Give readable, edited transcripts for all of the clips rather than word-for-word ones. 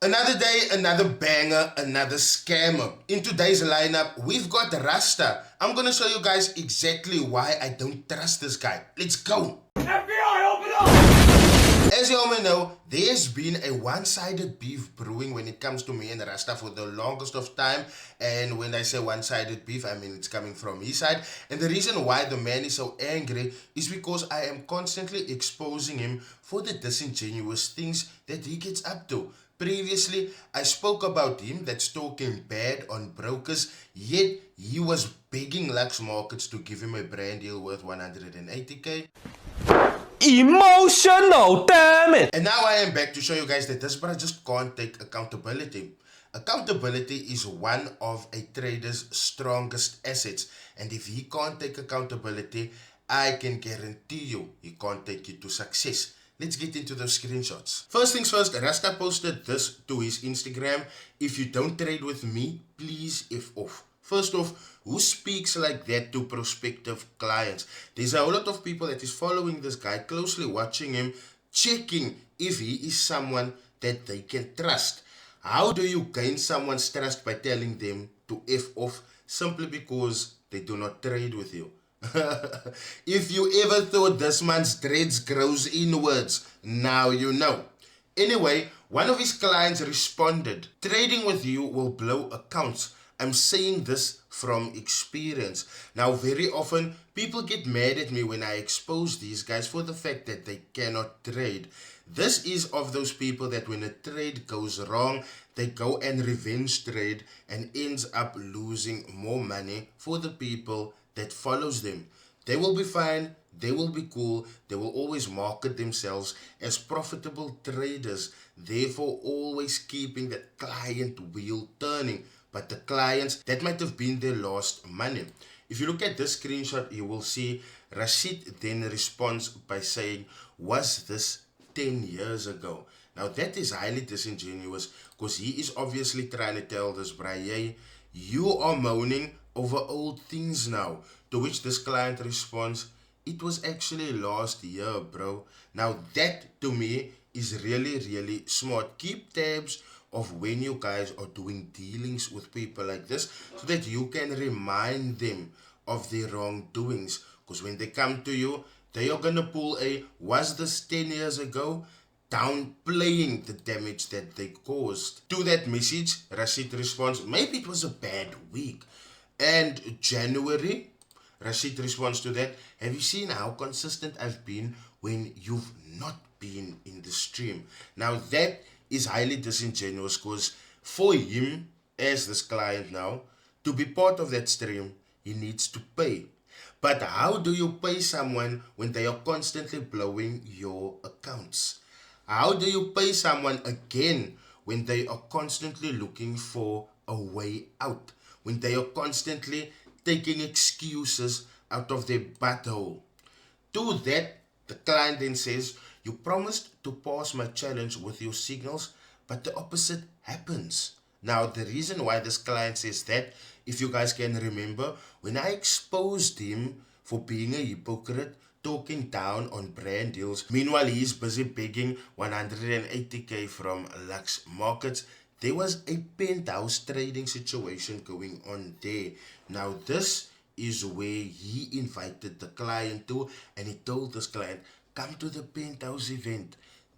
Another day, another banger, another scammer. In today's lineup, we've got Rusta. I'm gonna show you guys exactly why I don't trust this guy. Let's go! FBI, open up! As you all may know, there's been a one-sided beef brewing when it comes to me and Rusta for the longest of time. And when I say one-sided beef, I mean it's coming from his side. And the reason why the man is so angry is because I am constantly exposing him for the disingenuous things that he gets up to. Previously, I spoke about him that's talking bad on brokers, yet he was begging Lux Markets to give him a brand deal worth 180k. Emotional, damn it! And now I am back to show you guys that this brother just can't take accountability. Accountability is one of a trader's strongest assets, and if he can't take accountability, I can guarantee you he can't take you to success. Let's get into those screenshots. First things first, Rusta posted this to his Instagram. If you don't trade with me, please F off. First off, who speaks like that to prospective clients? There's a whole lot of people that is following this guy, closely watching him, checking if he is someone that they can trust. How do you gain someone's trust? By telling them to F off simply because they do not trade with you. If you ever thought this man's dreads grows inwards, now you know. Anyway, one of his clients responded, "Trading with you will blow accounts. I'm saying this from experience." Now, very often, people get mad at me when I expose these guys for the fact that they cannot trade. This is of those people that when a trade goes wrong, they go and revenge trade and ends up losing more money for the people that follows them. They will be fine, they will be cool, they will always market themselves as profitable traders, therefore always keeping that client wheel turning. But the clients, that might have been their lost money. If you look at this screenshot, you will see Rashid then responds by saying, "Was this 10 years ago?" Now that is highly disingenuous because he is obviously trying to tell this Braille, "You are moaning over old things now." To which this client responds, "It was actually last year, bro." Now that to me is really smart. Keep tabs of when you guys are doing dealings with people like this so that you can remind them of their wrongdoings. Because when they come to you, they are gonna pull a "was this 10 years ago?" downplaying the damage that they caused. To that message, Rashid responds, "Maybe it was a bad week." And January, Rashid responds to that, "Have you seen how consistent I've been when you've not been in the stream?" Now that is highly disingenuous because for him, as this client now, to be part of that stream, he needs to pay. But how do you pay someone when they are constantly blowing your accounts? How do you pay someone again when they are constantly looking for a way out? When they are constantly taking excuses out of their butthole? To that, the client then says, "You promised to pass my challenge with your signals, but the opposite happens." Now, the reason why this client says that, if you guys can remember, when I exposed him for being a hypocrite, talking down on brand deals, meanwhile he's busy begging 180k from Lux Markets, there was a penthouse trading situation going on there. Now, this is where he invited the client to, and he told this client, "Come to the penthouse event.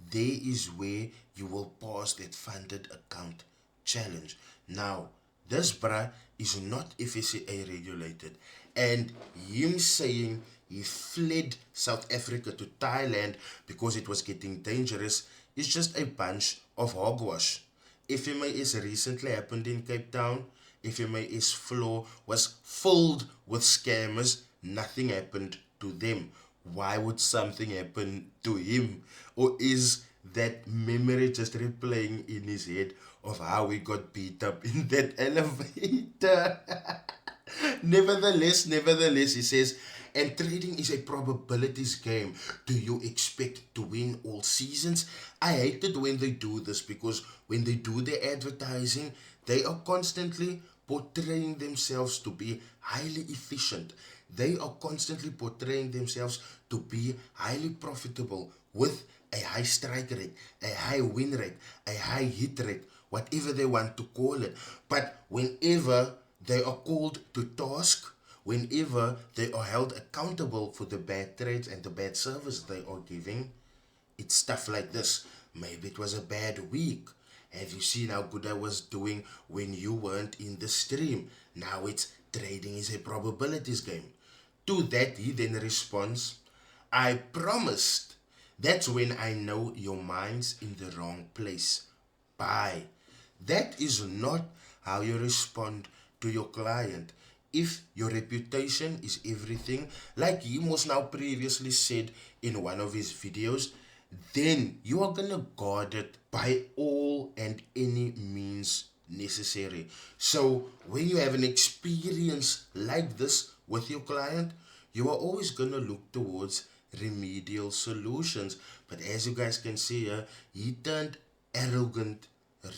There is where you will pass that funded account challenge." Now, this bruh is not FSCA regulated, and him saying he fled South Africa to Thailand because it was getting dangerous is just a bunch of hogwash. FMA's recently happened in Cape Town. FMA's floor was filled with scammers. Nothing happened to them. Why would something happen to him? Or is that memory just replaying in his head of how he got beat up in that elevator? Nevertheless, he says, "And trading is a probabilities game. Do you expect to win all seasons?" I hate it when they do this because when they do their advertising, they are constantly portraying themselves to be highly efficient. They are constantly portraying themselves to be highly profitable with a high strike rate, a high win rate, a high hit rate, whatever they want to call it. But whenever they are called to task, whenever they are held accountable for the bad trades and the bad service they are giving, it's stuff like this. Maybe it was a bad week. Have you seen how good I was doing when you weren't in the stream? Now it's trading is a probabilities game. To that he then responds, I promised. That's when I know your mind's in the wrong place. Bye. That is not how you respond to your client. If your reputation is everything, like he was now previously said in one of his videos, then you are gonna guard it by all and any means necessary. So when you have an experience like this with your client, you are always gonna look towards remedial solutions. But as you guys can see here, he turned arrogant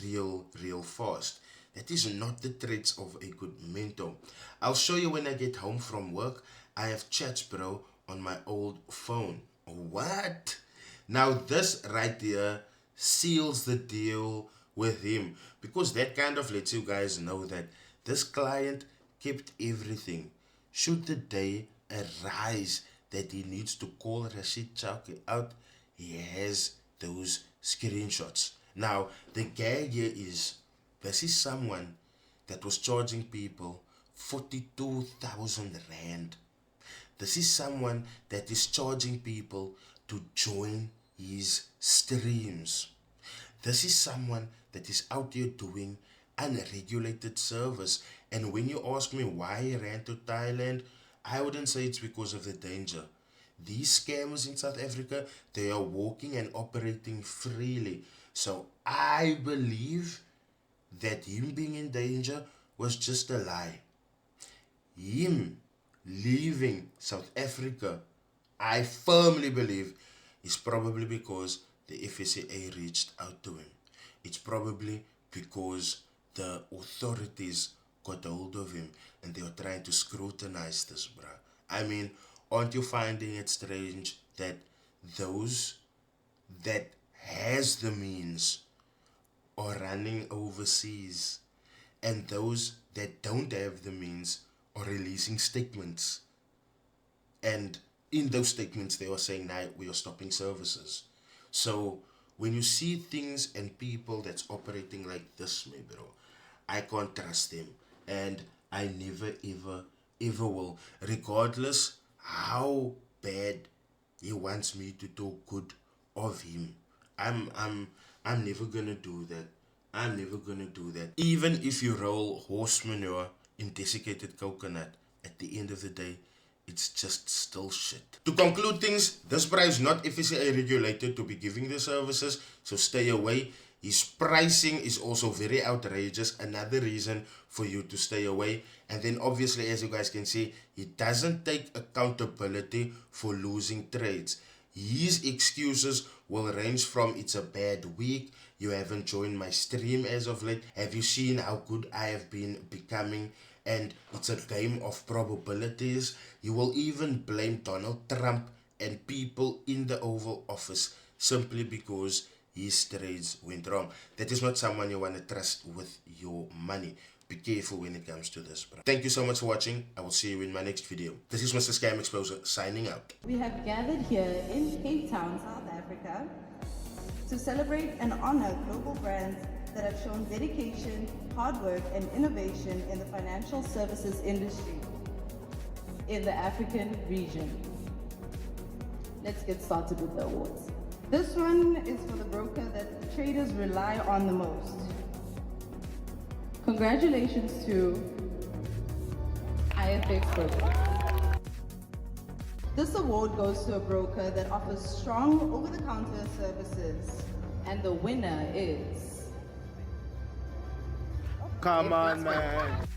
real fast. That is not the traits of a good mentor. I'll show you when I get home from work. I have chats, bro, on my old phone. What? Now this right here seals the deal with him, because that kind of lets you guys know that this client kept everything. Should the day arise that he needs to call Rashid Chowki out, he has those screenshots. Now the gag here is, this is someone that was charging people 42,000 rand. This is someone that is charging people to join his streams. This is someone that is out there doing unregulated service. And when you ask me why he ran to Thailand, I wouldn't say it's because of the danger. These scammers in South Africa, they are walking and operating freely. So I believe that him being in danger was just a lie. Him leaving South Africa, I firmly believe, is probably because the FSA reached out to him. It's probably because the authorities got hold of him and they are trying to scrutinize this, bruh. I mean, aren't you finding it strange that those that has the means are running overseas, and those that don't have the means are releasing statements? And in those statements, they are saying, nah, we are stopping services. So when you see things and people that's operating like this, my bro, I can't trust them. And I never, ever will. Regardless how bad he wants me to talk good of him, I'm never gonna do that. I'm never gonna do that. Even if you roll horse manure in desiccated coconut, at the end of the day, it's just still shit. To conclude things, this bra is not FSA regulated to be giving the services, so stay away. His pricing is also very outrageous, another reason for you to stay away. And then obviously, as you guys can see, he doesn't take accountability for losing trades. His excuses will range from, it's a bad week, you haven't joined my stream as of late, have you seen how good I have been becoming, and it's a game of probabilities. He will even blame Donald Trump and people in the Oval Office simply because his trades went wrong. That is not someone you want to trust with your money. Be careful when it comes to this, bro. Thank you so much for watching. I will see you in my next video. This is Mr. Scam Exposer signing out. We have gathered here in Cape Town, South Africa, to celebrate and honor global brands that have shown dedication, hard work, and innovation in the financial services industry in the African region. Let's get started with the awards. This one is for the broker that the traders rely on the most. Congratulations to Ficks Broker. This award goes to a broker that offers strong over-the-counter services, and the winner is... Come on, man.